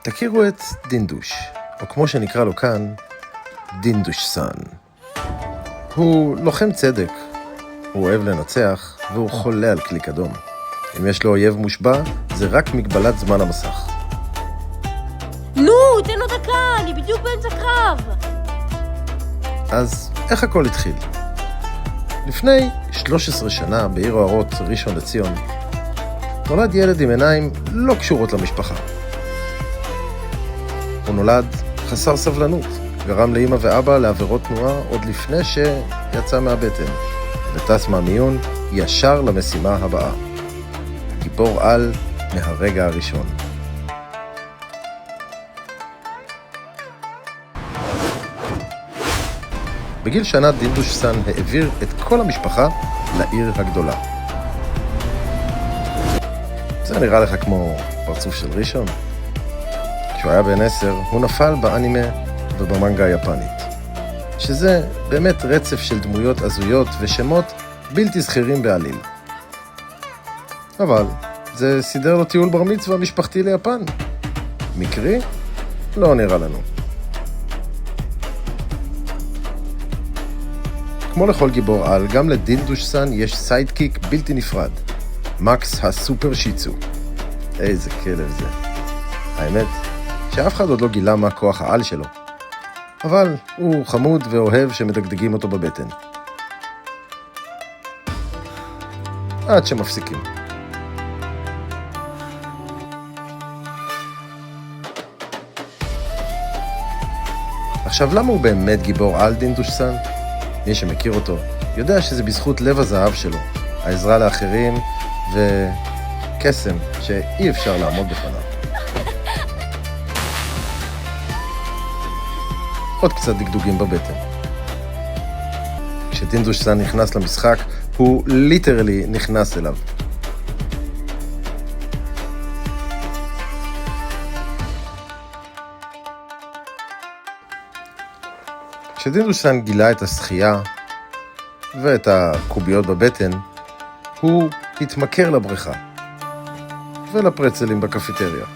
תכירו את דינדוש, או כמו שנקרא לו כאן, דינדוש-סן. הוא לוחם צדק, הוא אוהב לנצח, והוא חולה על קליק אדום. אם יש לו אויב מושבע, זה רק מגבלת זמן המסך. נו, תן לו דקה, אני בדיוק באמצע קרב. אז איך הכל התחיל? לפני 13 שנה בעיר האורות ראשון לציון, נולד ילד עם עיניים לא קשורות למשפחה. הוא נולד חסר סבלנות, גרם לאמא ואבא לעבירות תנועה עוד לפני שיצא מהבטן, וטס מהמיון ישר למשימה הבאה. גיבור על מהרגע הראשון. בגיל שנה דינדוש-סן העביר את כל המשפחה לעיר הגדולה. זה נראה לך כמו פרצוף של ראשון? כשהוא היה בן 10, הוא נפל באנימה ובמנגה היפנית, שזה באמת רצף של דמויות הזויות ושמות בלתי זכירים בעליל. אבל זה סידר לו טיול בר מצווה משפחתי ליפן. מקרי? לא נראה לנו. כמו לכל גיבור על, גם לדינדוש-סן יש סיידקיק בלתי נפרד, מקס הסופר שיצו. איזה כלב זה. האמת, שאף אחד עוד לא גילה מה כוח העל שלו. אבל הוא חמוד ואוהב שמדגדגים אותו בבטן. עד שמפסיקים. עכשיו, למה הוא באמת גיבור על דינדוש-סן? מי שמכיר אותו יודע שזה בזכות לב הזהב שלו, העזרה לאחרים וקסם שאי אפשר לעמוד בפניו. עוד קצת דגדוגים בבטן. כשדינדוש-סן נכנס למשחק, הוא ליטרלי נכנס אליו. כשדינדוש-סן גילה את השחייה ואת הקוביות בבטן, הוא התמכר לבריכה ולפרצלים בקפיטריה.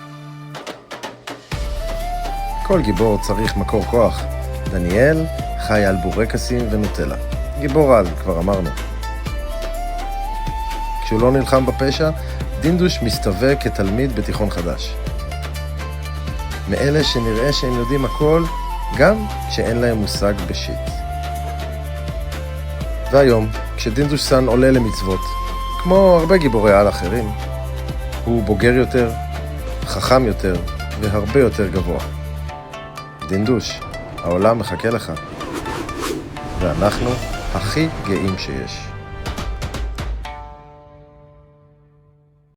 כל גיבור צריך מקור כוח. דניאל חי על בורקסים ונוטלה. גיבור על, כבר אמרנו. כשהוא לא נלחם בפשע, דינדוש מסתווה כתלמיד בתיכון חדש. מאלה שנראה שהם יודעים הכל, גם כשאין להם מושג בשיט. והיום, כשדינדוש-סן עולה למצוות, כמו הרבה גיבורי על אחרים, הוא בוגר יותר, חכם יותר והרבה יותר גבוה. דינדוש, העולם מחכה לך. ואנחנו הכי גאים שיש.